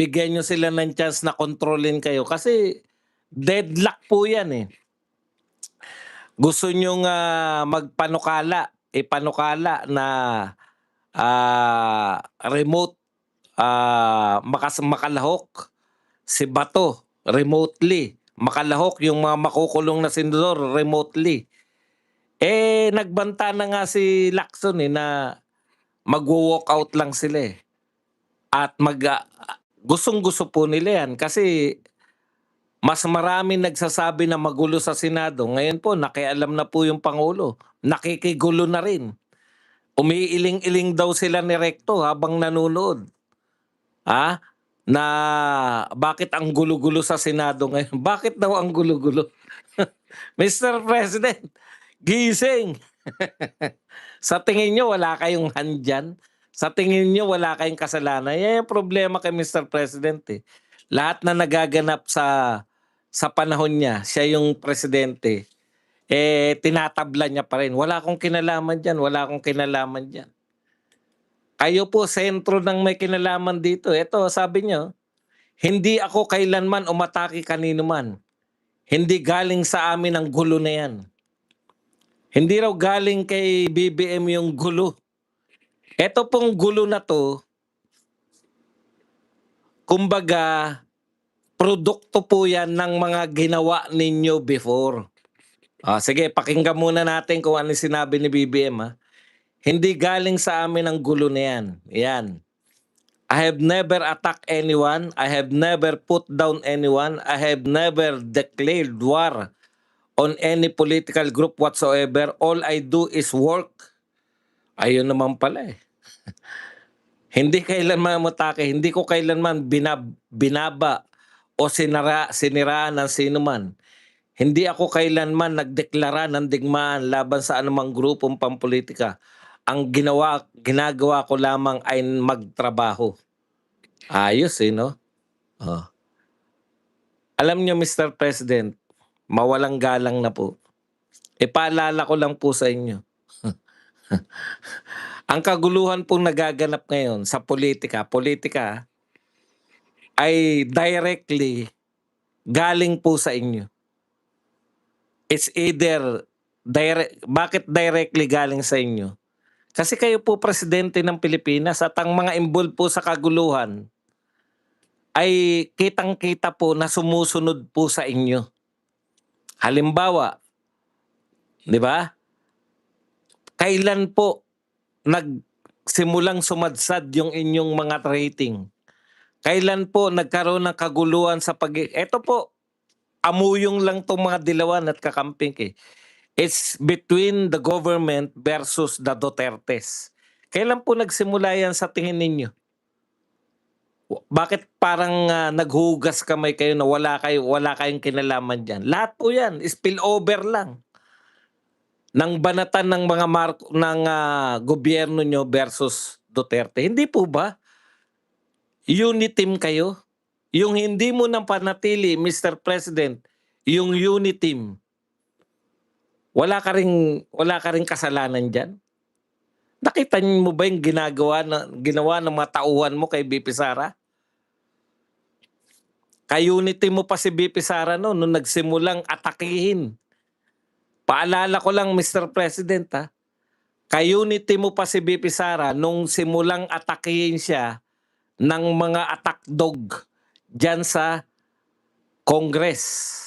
bigyan nyo sila ng chance na kontrolin kayo. Kasi deadlock po yan eh. Gusto nyo ipanukala na remote makalahok si Bato remotely. Makalahok yung mga makukulong na senador remotely. Nagbanta na nga si Lacson na mag-walk out lang sila eh. At gustong-gusto po nila yan kasi mas marami nagsasabi na magulo sa Senado. Ngayon po, nakialam na po yung Pangulo. Nakikigulo na rin. Umiiling-iling daw sila ni Recto habang nanonood. Na bakit ang gulo-gulo sa Senado ngayon? Bakit daw ang gulo-gulo? Mr. President, gising! Sa tingin nyo, wala kayong handyan? Sa tingin nyo, wala kayong kasalanan? Yan yung problema kay Mr. President eh. Lahat na nagaganap sa panahon niya, siya yung presidente, tinatabla niya pa rin. Wala akong kinalaman dyan, wala akong kinalaman dyan. Kayo po, sentro ng may kinalaman dito. Ito, sabi niyo, hindi ako kailanman umatake kanino man. Hindi galing sa amin ang gulo na yan. Hindi raw galing kay BBM yung gulo. Ito pong gulo na to, kumbaga, produkto po yan ng mga ginawa ninyo before. Sige, pakinggan muna natin kung ano sinabi ni BBM. Hindi galing sa amin ang gulo na yan. Yan. I have never attacked anyone. I have never put down anyone. I have never declared war on any political group whatsoever. All I do is work. Ayun naman pala eh. Hindi kailanman matake. Hindi ko kailanman binaba o siniraan ng sino man. Hindi ako kailanman nagdeklara ng digmaan laban sa anumang grupong pampolitika. Ang ginagawa ko lamang ay magtrabaho. Ayos no? Alam niyo Mr. President, mawalang galang na po. Ipaalala ko lang po sa inyo. Ang kaguluhan pong nagaganap ngayon sa politika ay directly galing po sa inyo. It's either bakit directly galing sa inyo? Kasi kayo po presidente ng Pilipinas at ang mga involved po sa kaguluhan ay kitang-kita po na sumusunod po sa inyo. Halimbawa, di ba? Kailan po nagsimulang sumadsad yung inyong mga rating? Kailan po nagkaroon ng kaguluhan sa Eto po, amuyong lang itong mga dilawan at kakamping eh. It's between the government versus the Dutertes. Kailan po nagsimula yan sa tingin ninyo? Bakit parang naghugas kamay kayo na wala kayong kinalaman dyan? Lahat po yan, spillover lang ng banatan ng mga gobyerno nyo versus Duterte. Hindi po ba? Unit team kayo? Yung hindi mo nang panatili, Mr. President, yung unit team, wala ka ring kasalanan dyan? Nakita mo ba yung ginawa ng mga tauhan mo kay BP Sara? Ka-unity mo pa si BP Sara nung nagsimulang atakihin. Paalala ko lang Mr. President ka-unity mo pa si BP Sara nung simulang atakihin siya ng mga attack dog dyan sa Congress.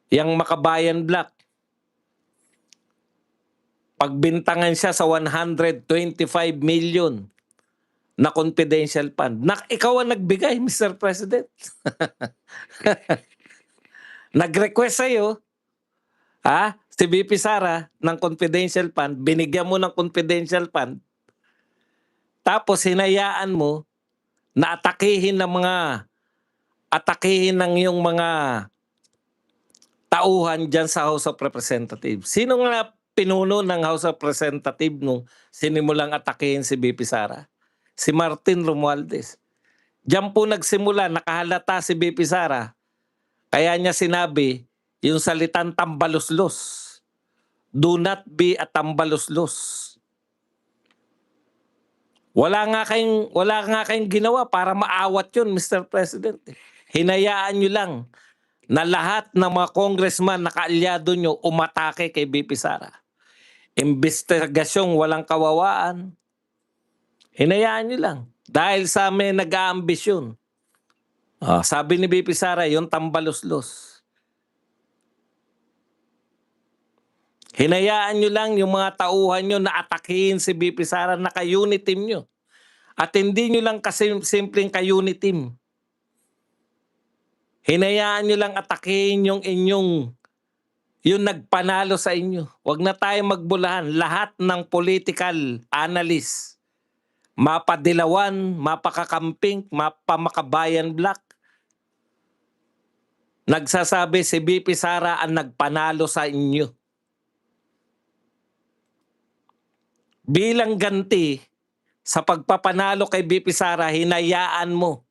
Yang Makabayan Black. Pagbintangan siya sa 125 million na confidential fund. Ikaw ang nagbigay, Mr. President. Nag-request sa'yo, si BP Sara ng confidential fund, binigyan mo ng confidential fund, tapos hinayaan mo na atakihin ng iyong mga tauhan dyan sa House of Representatives. Sino nga pinuno ng House of Representatives nung sinimulang atakihin si BP Sara? Si Martin Romualdez. Diyan po nagsimula, nakahalata si BP Sara. Kaya niya sinabi yung salitang tambaluslos. Do not be a tambaluslos. Wala nga kayong ginawa para maawat 'yun, Mr. President, eh. Hinayaan niyo lang na lahat ng mga congressman na kaalyado niyo umatake kay VP Sara. Imbestigasyong walang kawawaan, hinayaan niyo lang dahil sa may nag-aambisyon. Sabi ni VP Sara, yung tambaluslos. Hinayaan nyo lang yung mga tauhan nyo na atakihin si VP Sara na ka-unit team nyo. At hindi nyo lang kasi simpleng ka-unit team. Hinayaan nyo lang atakihin yung nagpanalo sa inyo. Huwag na tayo magbulahan. Lahat ng political analyst, mapadilawan, mapakakamping, mapamakabayan black, nagsasabi si VP Sara ang nagpanalo sa inyo. Bilang ganti sa pagpapanalo kay VP Sara, hinayaan mo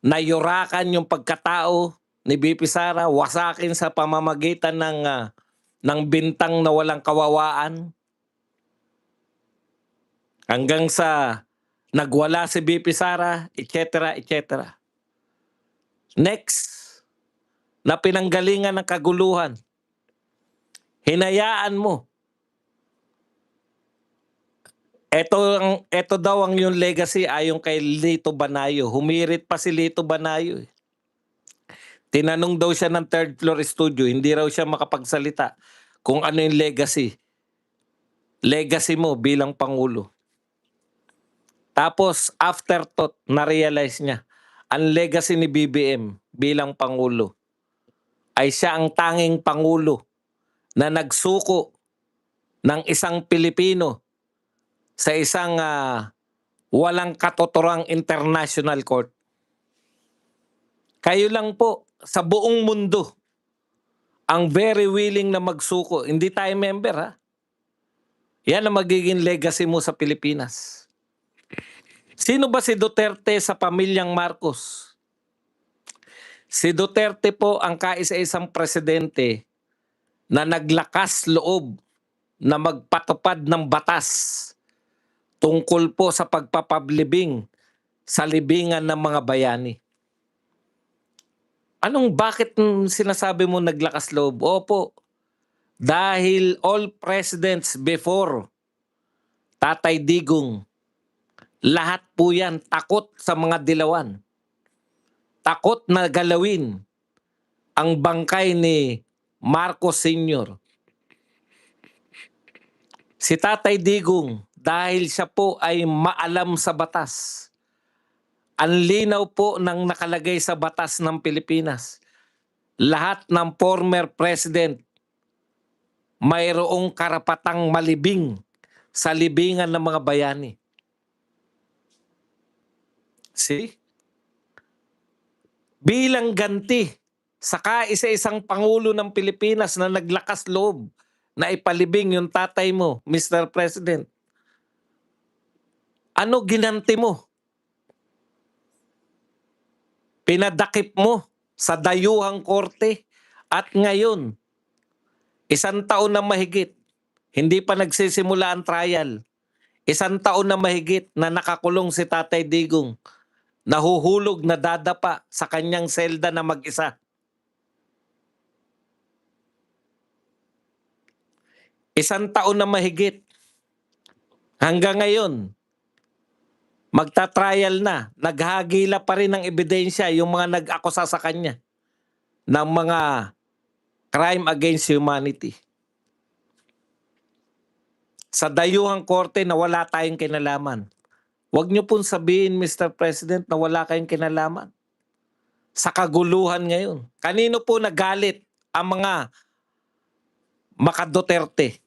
na yurakan yung pagkatao ni VP Sara, wasakin sa pamamagitan ng bintang na walang kawawaan. Hanggang sa nagwala si VP Sara, etc. etc. Next, na pinanggalingan ng kaguluhan, hinayaan mo. Ito daw ang yung legacy ayon kay Lito Banayo. Humirit pa si Lito Banayo. Tinanong daw siya ng third floor studio, hindi raw siya makapagsalita kung ano yung legacy. Legacy mo bilang Pangulo. Tapos afterthought, na-realize niya, ang legacy ni BBM bilang Pangulo ay siya ang tanging Pangulo na nagsuko ng isang Pilipino sa isang walang katuturang international court. Kayo lang po sa buong mundo ang very willing na magsuko. Hindi tayo member, ha? Yan ang magiging legacy mo sa Pilipinas. Sino ba si Duterte sa pamilyang Marcos? Si Duterte po ang kaisa-isang presidente na naglakas loob na magpatupad ng batas tungkol po sa pagpapablibing sa libingan ng mga bayani. Bakit sinasabi mo naglakas loob? Opo, dahil all presidents before Tatay Digong, lahat po yan takot sa mga dilawan. Takot na galawin ang bangkay ni Marcos Sr. Si Tatay Digong, dahil siya po ay maalam sa batas, ang linaw po ng nakalagay sa batas ng Pilipinas. Lahat ng former president mayroong karapatang malibing sa libingan ng mga bayani. See? Bilang ganti sa kaisa-isang Pangulo ng Pilipinas na naglakas loob na ipalibing yung tatay mo, Mr. President, ano ginanti mo? Pinadakip mo sa dayuhang korte at ngayon, 1 taon na mahigit, hindi pa nagsisimula ang trial. 1 taon na mahigit na nakakulong si Tatay Digong, nahuhulog na dadapa sa kanyang selda na mag-isa. 1 taon na mahigit. Hanggang ngayon, magta-trial na, naghagila pa rin ng ebidensya yung mga nag-akusa sa kanya ng mga crime against humanity. Sa dayuhang korte na wala tayong kinalaman. Huwag niyo pong sabihin, Mr. President, na wala kayong kinalaman sa kaguluhan ngayon. Kanino po nagalit ang mga maka-Duterte?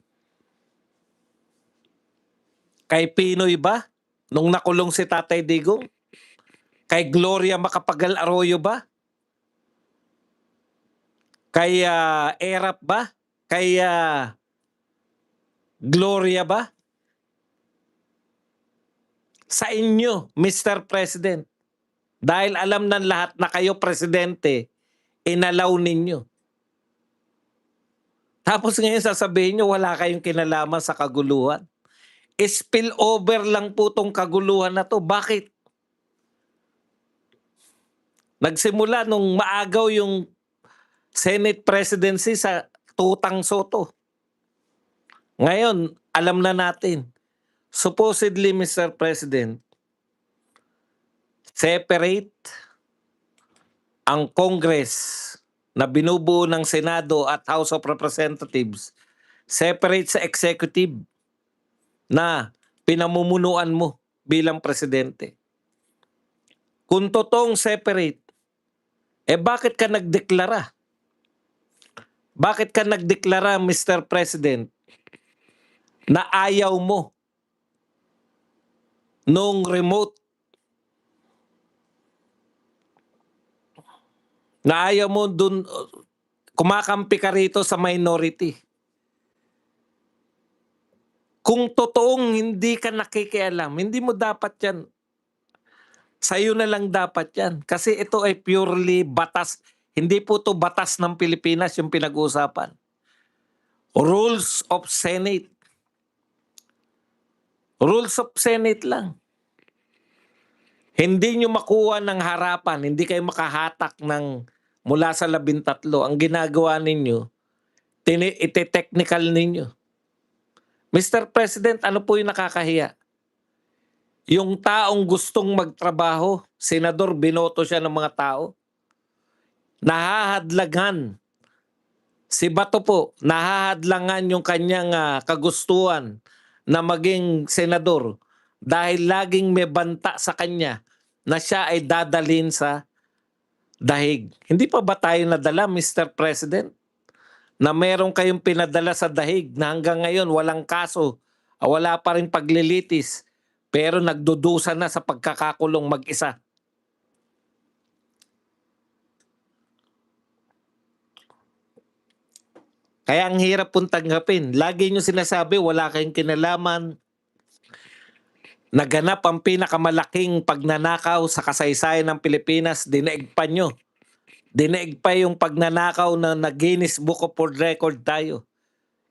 Kay Pinoy ba? Nung nakulong si Tatay Digong? Kay Gloria Macapagal Arroyo ba? Kay Erap ba? Kay Gloria ba? Sa inyo, Mr. President. Dahil alam ng lahat na kayo presidente, inalaw ninyo. Tapos ngayon sasabihin nyo wala kayong kinalaman sa kaguluhan. spill over lang po tong kaguluhan na to. Bakit? Nagsimula nung maagaw yung Senate presidency sa Tutang Soto. Ngayon, alam na natin. Supposedly, Mr. President, separate ang Congress na binubuo ng Senado at House of Representatives, separate sa executive na pinamumunuan mo bilang presidente. Kung totoong separate, bakit ka nagdeklara? Bakit ka nagdeklara, Mr. President, na ayaw mo nung remote, na ayaw mo dun, kumakampi ka rito sa minority? Kung totoong hindi ka nakikialam, hindi mo dapat yan. Sa'yo na lang dapat yan. Kasi ito ay purely batas. Hindi po to batas ng Pilipinas yung pinag-uusapan. Rules of Senate. Rules of Senate lang. Hindi nyo makuha ng harapan, hindi kayo makahatak ng mula sa 13. Ang ginagawa ninyo, ite-technical ninyo. Mr. President, ano po yung nakakahiya? Yung taong gustong magtrabaho, senador, binoto siya ng mga tao. Nahahadlangan. Si Bato po, nahahadlangan yung kanyang kagustuhan na maging senador dahil laging may banta sa kanya na siya ay dadalhin sa dahig. Hindi pa ba tayo nadala, Mr. President, na meron kayong pinadala sa dahig na hanggang ngayon walang kaso, wala pa rin paglilitis, pero nagdudusa na sa pagkakakulong mag-isa? Kaya ang hirap pong tanggapin. Lagi nyo sinasabi, wala kayong kinalaman. Naganap ang pinakamalaking pagnanakaw sa kasaysayan ng Pilipinas, dinaig pa nyo. Dinaig pa yung pagnanakaw na Guinness Book of World Record tayo.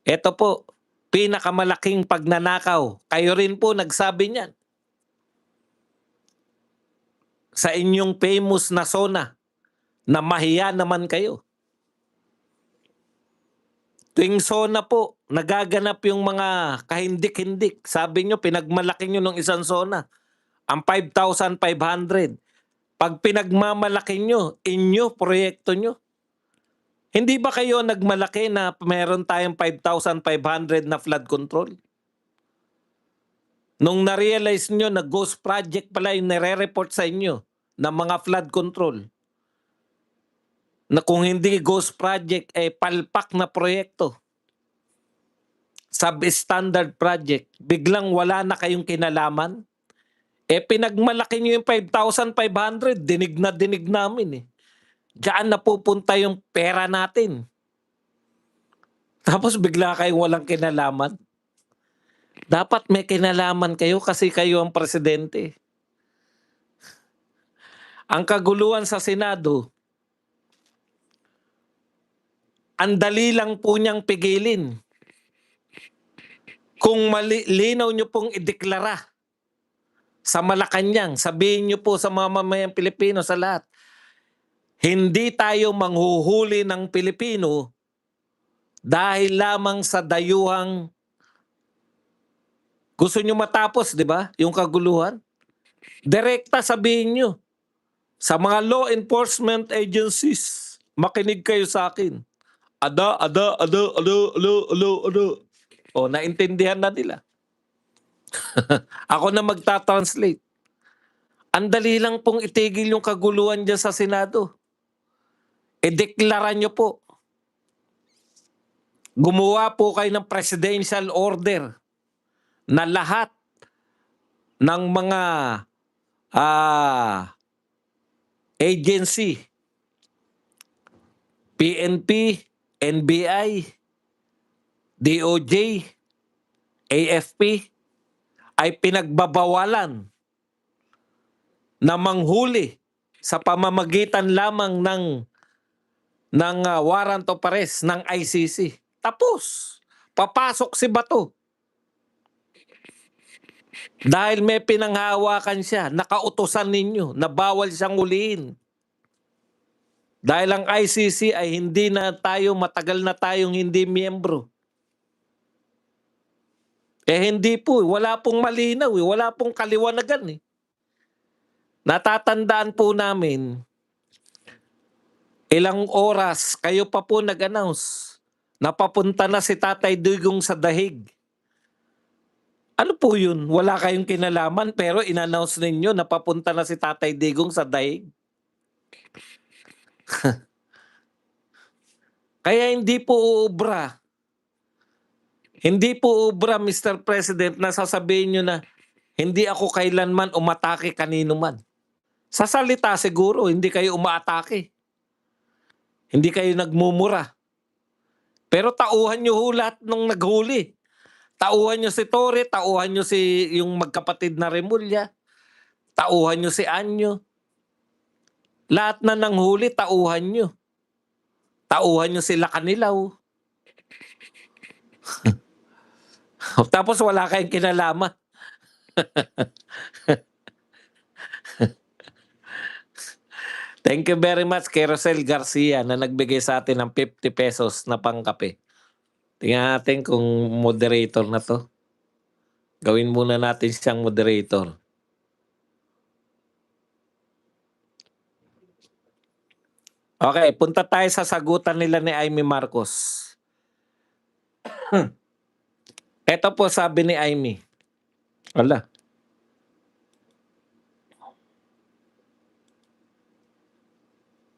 Ito po, pinakamalaking pagnanakaw. Kayo rin po nagsabi niyan. Sa inyong famous na SONA, na mahiya naman kayo. Tuwing SONA po, nagaganap yung mga kahindik-hindik. Sabi nyo, pinagmalaki nyo ng isang SONA. Ang 5,500. Pag pinagmamalaki nyo, inyo, proyekto nyo. Hindi ba kayo nagmalaki na meron tayong 5,500 na flood control? Nung na-realize nyo na ghost project pala yung nire-report sa inyo ng mga flood control, na kung hindi ghost project, palpak na proyekto, substandard project, biglang wala na kayong kinalaman, pinagmalaki nyo yung 5,500, dinig namin Diyan na pupunta yung pera natin. Tapos bigla kayong walang kinalaman. Dapat may kinalaman kayo kasi kayo ang presidente. Ang kaguluhan sa Senado, ang dali lang po niyang pigilin. Kung linaw niyo pong ideklara sa Malacanang, sabihin niyo po sa mga mamayang Pilipino, sa lahat, hindi tayo manghuhuli ng Pilipino dahil lamang sa dayuhang gusto niyo matapos, di ba? Yung kaguluhan. Direkta sabihin niyo sa mga law enforcement agencies, makinig kayo sa akin. Ada. O, naintindihan na nila. Ako na magta-translate. Ang dali lang pong itigil yung kaguluhan dyan sa Senado. Deklara nyo po. Gumawa po kayo ng presidential order na lahat ng mga agency, PNP, NBI, DOJ, AFP, ay pinagbabawalan na manghuli sa pamamagitan lamang ng warrant of arrest ng ICC. Tapos, papasok si Bato. Dahil may pinanghahawakan siya, nakautusan ninyo na bawal siyang hulihin. Dahil ang ICC ay hindi na tayo, matagal na tayong hindi miyembro. Hindi po, wala pong malinaw, wala pong kaliwanagan. Natatandaan po namin, ilang oras kayo pa po nag-announce na papunta na si Tatay Digong sa Dahig. Ano po yun? Wala kayong kinalaman pero in-announce ninyo na papunta na si Tatay Digong sa Dahig. Kaya hindi po uubra. Hindi po uubra, Mr. President, na sasabihin nyo na hindi ako kailanman umatake kanino man. Sa salita siguro, hindi kayo umaatake. Hindi kayo nagmumura. Pero tauhan nyo ho lahat nung naghuli. Tauhan nyo si Torre, tauhan nyo si yung magkapatid na Remulla, tauhan nyo si Anyo. Lahat na nanghuli, tauhan nyo. Tauhan nyo sila Kanilaw. Tapos wala kayong kinalaman. Thank you very much kay Rosel Garcia na nagbigay sa atin ng 50 pesos na pangkape. Tingnan natin kung moderator na to. Gawin muna natin siyang moderator. Okay, punta tayo sa sagutan nila ni Amy Marcos. Ito po sabi ni Amy. Wala.